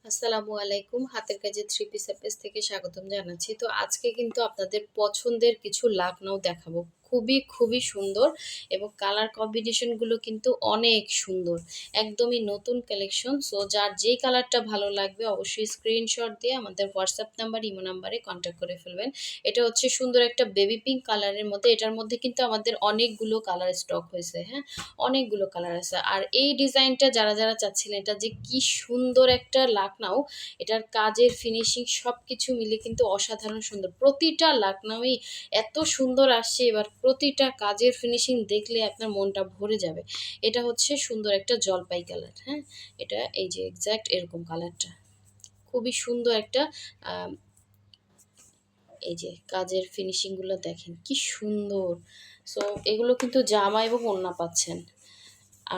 আসসালামু আলাইকুম। হাতের কাজে থ্রি পিস পেজ থেকে স্বাগতম জানাচ্ছি। তো আজকে কিন্তু আপনাদের পছন্দের কিছু লাকনাউ দেখাবো। খুবই সুন্দর এবং কালার কম্বিনেশনগুলো কিন্তু অনেক সুন্দর। একদমই নতুন কালেকশন। সো যার যেই কালারটা ভালো লাগবে অবশ্যই স্ক্রিনশট দিয়ে আমাদের হোয়াটসঅ্যাপ নাম্বার, ইমো নাম্বারে কন্ট্যাক্ট করে ফেলবেন। এটা হচ্ছে সুন্দর একটা বেবি পিঙ্ক কালারের মধ্যে। এটার মধ্যে কিন্তু আমাদের অনেকগুলো কালার স্টক হয়েছে, হ্যাঁ? অনেকগুলো কালার আছে। আর এই ডিজাইনটা যারা চাচ্ছিলেন, এটা যে কি সুন্দর একটা লাকনাউ, এটার কাজের ফিনিশিং সবকিছু মিলে কিন্তু অসাধারণ সুন্দর। প্রতিটা লাকনাউই এত সুন্দর আসছে, এবার প্রতিটা কাজের ফিনিশিং দেখলে আপনার মনটা ভরে যাবে। এটা হচ্ছে সুন্দর একটা জলপাই কালার, হ্যাঁ? এটা এই যে এক্স্যাক্ট এরকম কালারটা খুবই সুন্দর একটা এই যে কাজের ফিনিশিংগুলো দেখেন কি সুন্দর। সো এগুলো কিন্তু জামা এবং ওড়না পাচ্ছেন।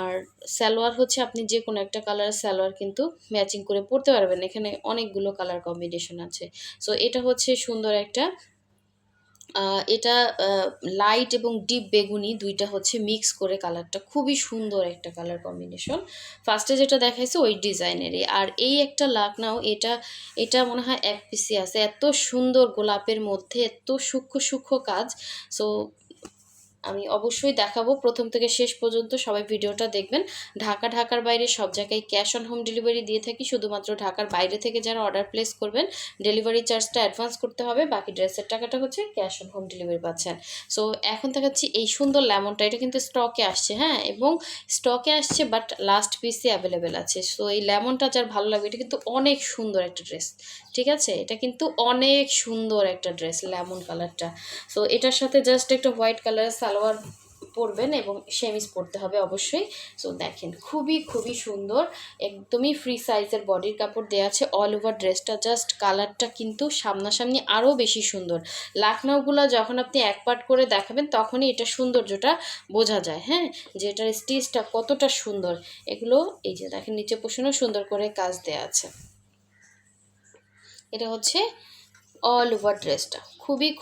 আর সালোয়ার হচ্ছে আপনি যে কোনো একটা কালারের সালোয়ার কিন্তু ম্যাচিং করে পরতে পারবেন। এখানে অনেকগুলো কালার কম্বিনেশন আছে। সো এটা হচ্ছে সুন্দর একটা এটা লাইট এবং ডিপ বেগুনি দুইটা হচ্ছে মিক্স করে কালারটা খুবই সুন্দর একটা কালার কম্বিনেশন। ফার্স্টে যেটা দেখাইছে ওই ডিজাইনেরই। আর এই একটা লাকনাও, এটা মনে হয় এক পিসি আছে। এত সুন্দর গোলাপের মধ্যে এত সূক্ষ্ম কাজ। সো আমি অবশ্যই দেখাবো প্রথম থেকে শেষ পর্যন্ত, সবাই ভিডিওটা দেখবেন। ঢাকার বাইরে সব জায়গায় ক্যাশ অন হোম ডেলিভারি দিয়ে থাকি। শুধুমাত্র ঢাকার বাইরে থেকে যারা অর্ডার প্লেস করবেন ডেলিভারি চার্জটা অ্যাডভান্স করতে হবে, বাকি ড্রেসের টাকাটা হচ্ছে ক্যাশ অন হোম ডেলিভারি পাচ্ছেন। সো এখন দেখাচ্ছি এই সুন্দর লেমনটা। এটা কিন্তু স্টকে আসছে, হ্যাঁ, এবং স্টকে আসছে বাট লাস্ট পিসে অ্যাভেলেবেল আছে। সো এই লেমনটা যার ভালো লাগবে, এটা কিন্তু অনেক সুন্দর একটা ড্রেস, ঠিক আছে? এটা কিন্তু অনেক সুন্দর একটা ড্রেস, লেমন কালারটা। সো এটার সাথে জাস্ট একটা হোয়াইট কালারের সালোয়ার পরবেন এবং সেমিজ পরতে হবে অবশ্যই। সো দেখেন খুবই সুন্দর, একদমই ফ্রি সাইজের বডির কাপড় দেওয়া আছে অল ওভার ড্রেসটা। জাস্ট কালারটা কিন্তু সামনাসামনি আরও বেশি সুন্দর। লাকনাউগুলো যখন আপনি এক পার্ট করে দেখাবেন তখনই এটা সৌন্দর্যটা বোঝা যায়, হ্যাঁ, যে এটার স্টিচটা কতটা সুন্দর। এগুলো এই যে দেখেন নিচে পোষণও সুন্দর করে কাজ দেওয়া আছে। এটা হচ্ছে অল ওভার ড্রেসটা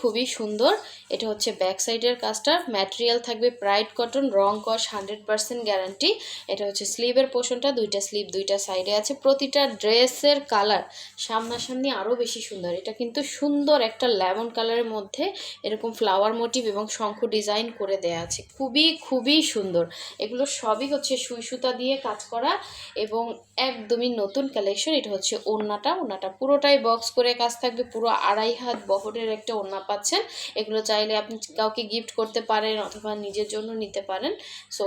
খুবই সুন্দর। এটা হচ্ছে ব্যাক সাইডের কাজটা, ম্যাটেরিয়াল থাকবে প্রাইড কটন, রং কস 100% গ্যারান্টি। এটা হচ্ছে স্লিভের পোর্শনটা, দুইটা স্লিভ দুইটা সাইডে আছে। প্রতিটা ড্রেসের কালার সামনাসামনি আরও বেশি সুন্দর। এটা কিন্তু সুন্দর একটা লেমন কালারের মধ্যে এরকম ফ্লাওয়ার মোটিভ এবং শঙ্খ ডিজাইন করে দেয়া আছে। খুবই সুন্দর। এগুলো সবই হচ্ছে সুই সুতা দিয়ে কাজ করা এবং একদমই নতুন কালেকশন। এটা হচ্ছে ওড়নাটা পুরোটাই বক্স করে কাজ থাকবে। পুরো 2.5 হাত বহরের একটা ওড়না পাচ্ছেন। এগুলো চাইলে আপনি কাউকে গিফট করতে পারেন অথবা নিজের জন্য নিতে পারেন। সো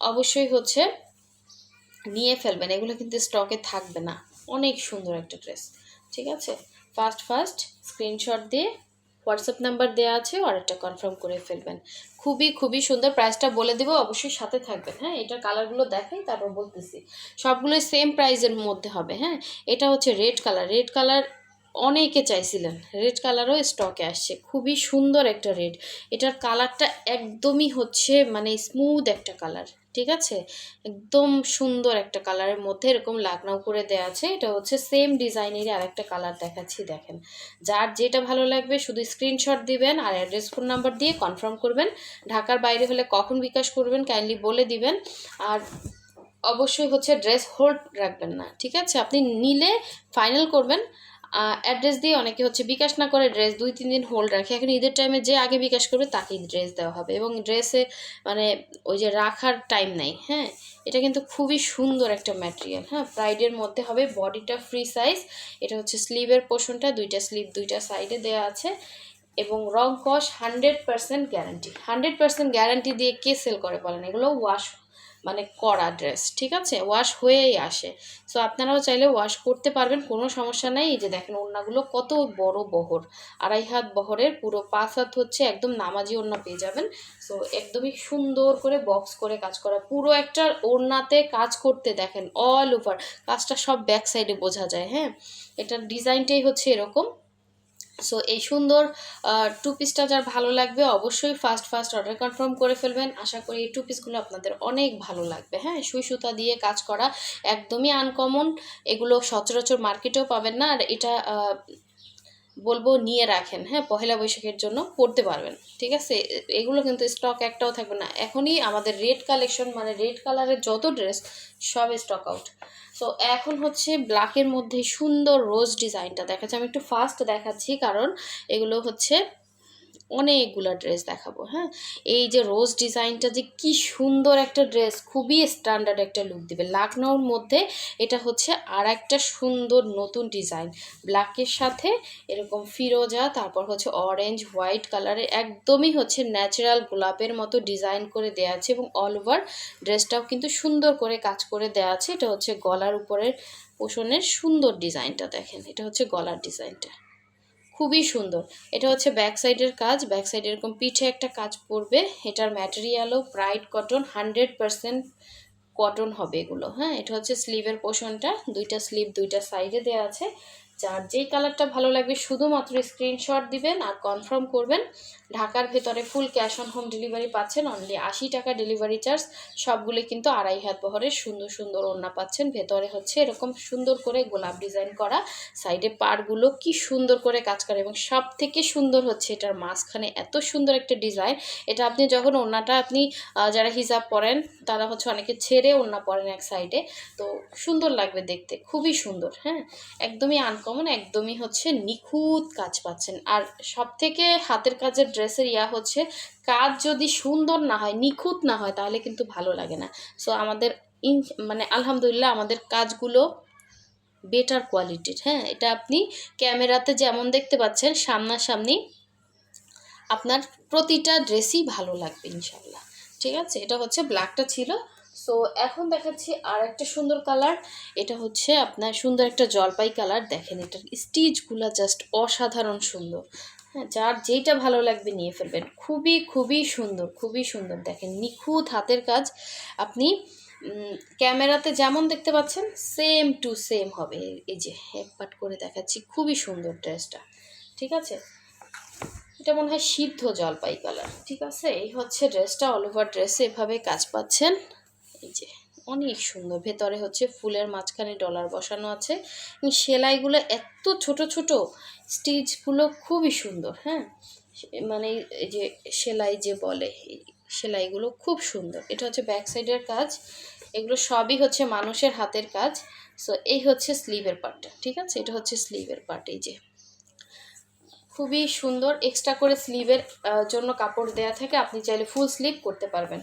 অবশ্যই হচ্ছে নিয়ে ফেলবেন, এগুলো কিন্তু স্টকে থাকবে না। অনেক সুন্দর একটা ড্রেস, ঠিক আছে? ফার্স্ট স্ক্রিনশট দিয়ে হোয়াটসঅ্যাপ নাম্বার দেওয়া আছে, অর্ডারটা কনফার্ম করে ফেলবেন। খুবই সুন্দর। প্রাইসটা বলে দেবো, অবশ্যই সাথে থাকবেন, হ্যাঁ? এটার কালারগুলো দেখাই তারপর বলতেছি। সবগুলোই সেম প্রাইসের মধ্যে হবে, হ্যাঁ? এটা হচ্ছে রেড কালার অনেকে চাইছিলেন, রেড কালারও স্টকে আসছে। খুবই সুন্দর একটা রেড। এটার কালারটা একদমই হচ্ছে মানে স্মুথ একটা কালার, ঠিক আছে? একদম সুন্দর একটা কালারের মধ্যে এরকম লাকনাউ করে দেওয়া আছে। এটা হচ্ছে সেম ডিজাইনেরই আরেকটা কালার দেখাচ্ছি, দেখেন। যার যেটা ভালো লাগবে শুধু স্ক্রিনশট দিবেন আর অ্যাড্রেস ফোন নাম্বার দিয়ে কনফার্ম করবেন। ঢাকার বাইরে হলে কখন বিকাশ করবেন কাইন্ডলি বলে দিবেন। আর অবশ্যই হচ্ছে ড্রেস হোল্ড রাখবেন না, ঠিক আছে? আপনি নিলে ফাইনাল করবেন। অ্যাড্রেস দিয়ে অনেকে হচ্ছে বিকাশ না করে ড্রেস 2-3 দিন হোল্ড রাখে। এখন ঈদের টাইমে যে আগে বিকাশ করবে তাকেই ড্রেস দেওয়া হবে এবং ড্রেসে মানে ওই যে রাখার টাইম নাই, হ্যাঁ? এটা কিন্তু খুবই সুন্দর একটা ম্যাটেরিয়াল, হ্যাঁ? প্রাইডের মধ্যে হবে, বডিটা ফ্রি সাইজ। এটা হচ্ছে স্লিভের পোর্শনটা, দুইটা স্লিভ দুইটা সাইডে দেওয়া আছে এবং রং কস 100% গ্যারান্টি। 100% গ্যারান্টি দিয়ে কে সেল করে বলেন? এগুলো ওয়াশ মানে করা ড্রেস, ঠিক আছে? ওয়াশ হয়েই আসে। সো আপনারাও চাইলে ওয়াশ করতে পারবেন, কোনো সমস্যা নাই। এই যে দেখেন ওড়নাগুলো কত বড় বহর, 2.5 হাত বহরের, পুরো 5 হাত হচ্ছে একদম নামাজি ওড়না পেয়ে যাবেন। সো একদমই সুন্দর করে বক্স করে কাজ করা, পুরো একটা ওড়নাতে কাজ করতে দেখেন অল ওভার কাজটা সব ব্যাক সাইডে বোঝা যায়, হ্যাঁ? এটার ডিজাইনটাই হচ্ছে এরকম। সো এই সুন্দর টু পিসটা যার ভালো লাগবে অবশ্যই ফার্স্ট অর্ডার কনফার্ম করে ফেলবেন। আশা করি এই টু পিসগুলো আপনাদের অনেক ভালো লাগবে, হ্যাঁ? সুই সুতা দিয়ে কাজ করা, একদমই আনকমন। এগুলো সচরাচর মার্কেটেও পাবেন না। আর এটা বলবো নিয়ে রাখেন, হ্যাঁ, পহেলা বৈশাখের জন্য পরতে পারবেন, ঠিক আছে। এগুলো কিন্তু স্টক একটাও থাকবে না, এখনই আমাদের রেড কালেকশন মানে রেড কালারের যত ড্রেস সব স্টক আউট। সো এখন হচ্ছে ব্ল্যাকের মধ্যে সুন্দর রোজ ডিজাইনটা দেখাচ্ছি, আমি একটু ফাস্ট দেখাচ্ছি কারণ এগুলো হচ্ছে অনেকগুলো ড্রেস দেখাবো, হ্যাঁ। এই যে রোজ ডিজাইনটা যে কি সুন্দর একটা ড্রেস, খুবই স্ট্যান্ডার্ড একটা লুক দিবে লাখনৌর মধ্যে। এটা হচ্ছে আর একটা সুন্দর নতুন ডিজাইন, ব্ল্যাকের সাথে এরকম ফিরোজা, তারপর হচ্ছে অরেঞ্জ হোয়াইট কালারের একদমই হচ্ছে ন্যাচারাল গোলাপের মতো ডিজাইন করে দেওয়া আছে, এবং অল ওভার ড্রেসটাও কিন্তু সুন্দর করে কাজ করে দেওয়া আছে। এটা হচ্ছে গলার উপরের পোষণের সুন্দর ডিজাইনটা দেখেন, এটা হচ্ছে গলার ডিজাইনটা খুবই সুন্দর। এটা হচ্ছে ব্যাক সাইডের কাজ, ব্যাক সাইডে এরকম পিঠে একটা কাজ পড়বে। এটার ম্যাটেরিয়ালও ব্রাইট কটন, 100% কটন হবে এগুলো, হ্যাঁ। এটা হচ্ছে স্লিভের পোর্শনটা, দুইটা স্লিভ দুইটা সাইডে দেওয়া আছে। যার যেই কালারটা ভালো লাগবে শুধুমাত্র স্ক্রিনশট দিবেন আর কনফার্ম করবেন। ঢাকার ভেতরে full cash on home delivery পাচ্ছেন, অনলি 80 টাকা ডেলিভারি চার্জ। সবগুলো কিন্তু আড়াই হাত বহরের সুন্দর সুন্দর ওড়না পাচ্ছেন। ভেতরে হচ্ছে এরকম সুন্দর করে গোলাপ ডিজাইন করা, সাইডে পাড়গুলো কি সুন্দর করে কাজ করে, এবং সব থেকে সুন্দর হচ্ছে এটার মাঝখানে এত সুন্দর একটা ডিজাইন। এটা আপনি যখন ওড়নাটা আপনি যারা হিজাব পরেন তারা হচ্ছে অনেকে ছেড়ে ওড়না পরেন এক সাইডে, তো সুন্দর লাগবে দেখতে, খুবই সুন্দর, হ্যাঁ। একদমই আনকমন, একদমই হচ্ছে নিখুঁত কাজ পাচ্ছেন। আর সব থেকে হাতের কাজের ড্রেসের হচ্ছে কাজ যদি সুন্দর না হয়, নিখুঁত না হয়, তাহলে কিন্তু ভালো লাগে না। সো আমাদের মানে আলহামদুলিল্লাহ আমাদের কাজগুলো বেটার কোয়ালিটির, হ্যাঁ। এটা আপনি ক্যামেরাতে যেমন দেখতে পাচ্ছেন সামনাসামনি আপনার প্রতিটা ড্রেসই ভালো লাগবে ইনশাল্লাহ, ঠিক আছে। এটা হচ্ছে ব্ল্যাকটা ছিল। সো এখন দেখাচ্ছি আর একটা সুন্দর কালার, এটা হচ্ছে আপনার সুন্দর একটা জলপাই কালার। দেখেন এটার স্টিচগুলো জাস্ট অসাধারণ সুন্দর, হ্যাঁ। যার যেইটা ভালো লাগবে নিয়ে ফেলবেন, খুবই খুবই সুন্দর, খুবই সুন্দর। দেখেন নিখুঁত হাতের কাজ, আপনি ক্যামেরাতে যেমন দেখতে পাচ্ছেন সেম টু সেম হবে। এই যে এক পাট করে দেখাচ্ছি, খুবই সুন্দর ড্রেসটা, ঠিক আছে। এটা মনে হয় সিদ্ধ জলপাই কালার, ঠিক আছে। এই হচ্ছে ড্রেসটা, অল ওভার ড্রেসে এভাবে কাজ পাচ্ছেন। এই যে অনেক সুন্দর, ভেতরে হচ্ছে ফুলের মাঝখানে ডলার বসানো আছে, এবং সেলাইগুলো এত ছোট ছোট, স্টিচগুলো খুবই সুন্দর, হ্যাঁ। মানে এই যে সেলাই যে বলে, এই সেলাইগুলো খুব সুন্দর। এটা হচ্ছে ব্যাক সাইডের কাজ, এগুলো সবই হচ্ছে মানুষের হাতের কাজ। সো এই হচ্ছে স্লিভের পার্টটা, ঠিক আছে। এটা হচ্ছে স্লিভের পার্ট, এই যে খুবই সুন্দর। এক্সট্রা করে স্লিভের জন্য কাপড় দেয়া থাকে, আপনি চাইলে ফুল স্লিভ করতে পারবেন।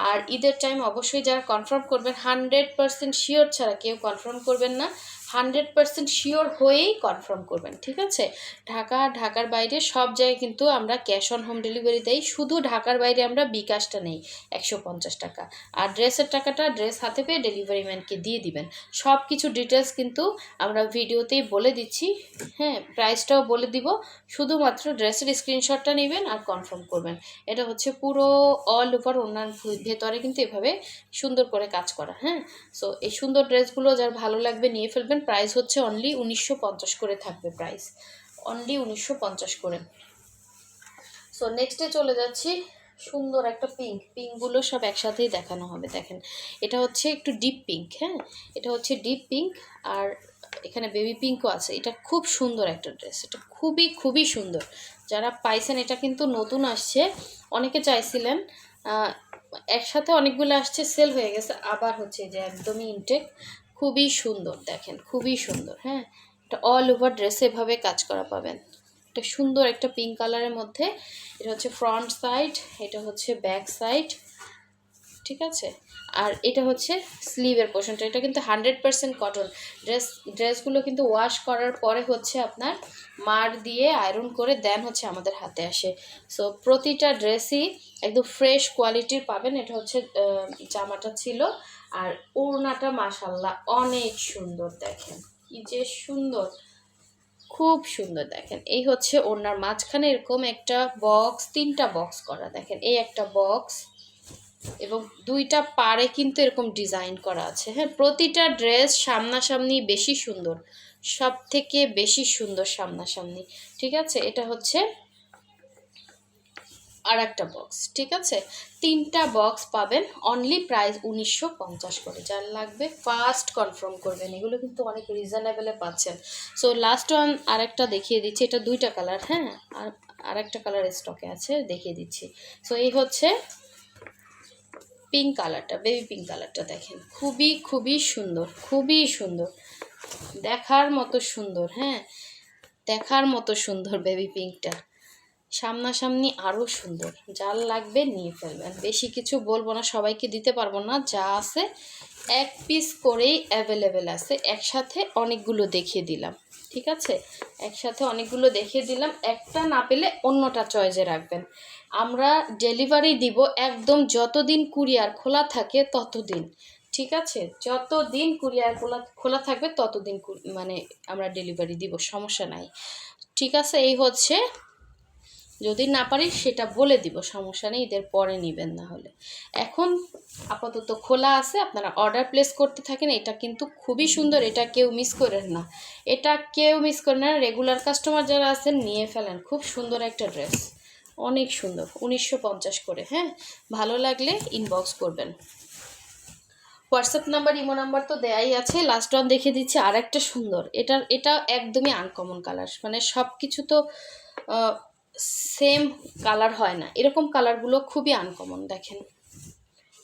আর ঈদের টাইম অবশ্যই যারা কনফার্ম করবেন, 100% শিওর ছাড়া কেউ কনফার্ম করবেন না, 100% শিওর হয়েই কনফার্ম করবেন, ঠিক আছে। ঢাকার বাইরে সব জায়গায় কিন্তু আমরা ক্যাশ অন হোম ডেলিভারি দেই, শুধু ঢাকার বাইরে আমরা বিকাশটা নেই 150 টাকা। আর ড্রেসের টাকাটা ড্রেস হাতে পেয়ে ডেলিভারি ম্যানকে দিয়ে দিবেন। সব কিছু ডিটেলস কিন্তু আমরা ভিডিওতেই বলে দিচ্ছি, হ্যাঁ, প্রাইসটাও বলে দিব। শুধুমাত্র ড্রেসের স্ক্রিনশটটা নেবেন আর কনফার্ম করবেন। এটা হচ্ছে পুরো অল ওভার অন্যান্য ভেতরে কিন্তু এভাবে সুন্দর করে কাজ করা, হ্যাঁ। সো এই সুন্দর ড্রেসগুলো যার ভালো লাগবে নিয়ে ফেলবেন। প্রাইস হচ্ছে অনলি 1950 করে থাকবে, প্রাইস অনলি 1950 করে। সো নেক্সটে চলে যাচ্ছি, সুন্দর একটা পিঙ্কগুলো সব একসাথেই দেখানো হবে। দেখেন এটা হচ্ছে একটু ডিপ পিঙ্ক, হ্যাঁ, এটা হচ্ছে ডিপ পিঙ্ক, আর এখানে বেবি পিঙ্কও আছে। এটা খুব সুন্দর একটা ড্রেস, এটা খুবই খুবই সুন্দর। যারা পাইছেন, এটা কিন্তু নতুন আসছে, অনেকে চাইছিলেন, একসাথে অনেকগুলো আসছে, সেল হয়ে গেছে, আবার হচ্ছে যে একদমই ইনটেক, খুবই সুন্দর। দেখেন খুবই সুন্দর, হ্যাঁ। এটা অল ওভার ড্রেসে এভাবে কাজ করা পাবেন। এটা সুন্দর একটা পিঙ্ক কালারের মধ্যে, এটা হচ্ছে ফ্রন্ট সাইড, এটা হচ্ছে ব্যাক সাইড, ঠিক আছে। আর এটা হচ্ছে স্লিভের পোর্শনটা, এটা কিন্তু 100% কটন। ড্রেসগুলো কিন্তু ওয়াশ করার পরে হচ্ছে আপনার মার দিয়ে আয়রন করে দেন হচ্ছে আমাদের হাতে আসে। সো প্রতিটা ড্রেসই একদম ফ্রেশ কোয়ালিটির পাবেন। এটা হচ্ছে জামাটা ছিল, আর ওড়নাটা মাশাল্লাহ অনেক সুন্দর। দেখেন কি যে সুন্দর, খুব সুন্দর। দেখেন এই হচ্ছে ওড়নার মাঝখানে এরকম একটা বক্স, 3টা বক্স করা, দেখেন এই একটা বক্স, এবং 2টা পাড়ে কিন্তু এরকম ডিজাইন করা আছে, হ্যাঁ। প্রতিটা ড্রেস সামনাসামনি বেশি সুন্দর, সব থেকে বেশি সুন্দর সামনাসামনি, ঠিক আছে। এটা হচ্ছে আর একটা বক্স, ঠিক আছে? 3টা বক্স পাবেন, অনলি প্রাইস 1950 করে। যার লাগবে ফার্স্ট কনফার্ম করবেন, এগুলো কিন্তু অনেক রিজনেবলে পাচ্ছেন। সো লাস্ট ওয়ান আরেকটা দেখিয়ে দিচ্ছি, এটা 2টা কালার, হ্যাঁ, আর আরেকটা কালার স্টকে আছে, দেখিয়ে দিচ্ছি। সো এই হচ্ছে পিঙ্ক কালারটা, বেবি পিঙ্ক কালারটা দেখেন, খুবই খুবই সুন্দর, খুবই সুন্দর, দেখার মতো সুন্দর, হ্যাঁ, দেখার মতো সুন্দর বেবি পিঙ্কটা। সামনাসামনি আরও সুন্দর, যার লাগবে নিয়ে ফেলবেন। বেশি কিছু বলবো না, সবাইকে দিতে পারবো না, যা আছে 1 পিস করেই অ্যাভেলেবেল আছে। একসাথে অনেকগুলো দেখিয়ে দিলাম, ঠিক আছে? একসাথে অনেকগুলো দেখিয়ে দিলাম, একটা না পেলে অন্যটা চয়েসে রাখবেন। আমরা ডেলিভারি দিব একদম যতদিন কুরিয়ার খোলা থাকে ততদিন, ঠিক আছে? যতদিন কুরিয়ার খোলা থাকবে ততদিন মানে আমরা ডেলিভারি দিব, সমস্যা নাই, ঠিক আছে? এই হচ্ছে, যদি না পারি সেটা বলে দিব, সমস্যা নেই, ঈদের পরে নেবেন না হলে। এখন আপাতত খোলা আছে, আপনারা অর্ডার প্লেস করতে থাকেন। এটা কিন্তু খুবই সুন্দর, এটা কেউ মিস করেন না, এটা কেউ মিস করেন না। রেগুলার কাস্টমার যারা আছেন নিয়ে ফেলেন, খুব সুন্দর একটা ড্রেস, অনেক সুন্দর, 1950 করে, হ্যাঁ। ভালো লাগলে ইনবক্স করবেন। হোয়াটসঅ্যাপ নাম্বার, ইমো নাম্বার তো দেয়াই আছে। লাস্ট ওয়ান দেখে দিচ্ছি, আর একটা সুন্দর, এটা একদমই আনকমন কালার, মানে সব কিছু তো সেম কালার হয় না, এরকম কালারগুলো খুবই আনকমন। দেখেন,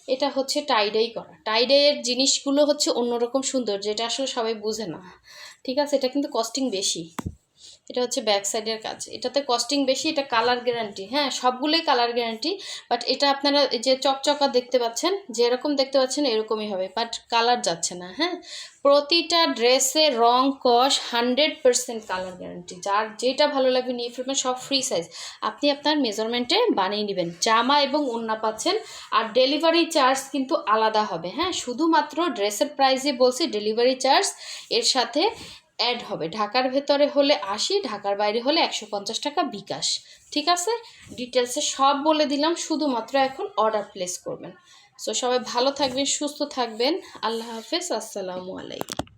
এটা হচ্ছে টাইডাই করা, টাইডাইয়ের জিনিসগুলো হচ্ছে অন্যরকম সুন্দর, যেটা আসলে সবাই বুঝে না, ঠিক আছে? এটা কিন্তু কস্টিং বেশি, এটা হচ্ছে ব্যাক সাইডের কাজ, এটাতে কস্টিং বেশি, এটা কালার গ্যারান্টি, হ্যাঁ, সবগুলোই কালার গ্যারান্টি। বাট এটা আপনারা এই যে চকচকা দেখতে পাচ্ছেন, যেরকম দেখতে পাচ্ছেন এরকমই হবে, বাট কালার যাচ্ছে না, হ্যাঁ। প্রতিটা ড্রেসে রং কস 100% কালার গ্যারান্টি, যার যেটা ভালো লাগবে নিয়ে ফেলবেন, সব ফ্রি সাইজ, আপনি আপনার মেজারমেন্টে বানিয়ে নেবেন। জামা এবং ওড়না পাচ্ছেন, আর ডেলিভারি চার্জ কিন্তু আলাদা হবে, হ্যাঁ। শুধুমাত্র ড্রেসের প্রাইসে বলছি, ডেলিভারি চার্জ এর সাথে অ্যাড হবে। ঢাকার ভেতরে হলে 80, ঢাকার বাইরে হলে 150 টাকা বিকাশ, ঠিক আছে? ডিটেলসে সব বলে দিলাম, শুধুমাত্র এখন অর্ডার প্লেস করবেন। সো সবাই ভালো থাকবেন, সুস্থ থাকবেন, আল্লাহ হাফেজ, আসসালামু আলাইকুম।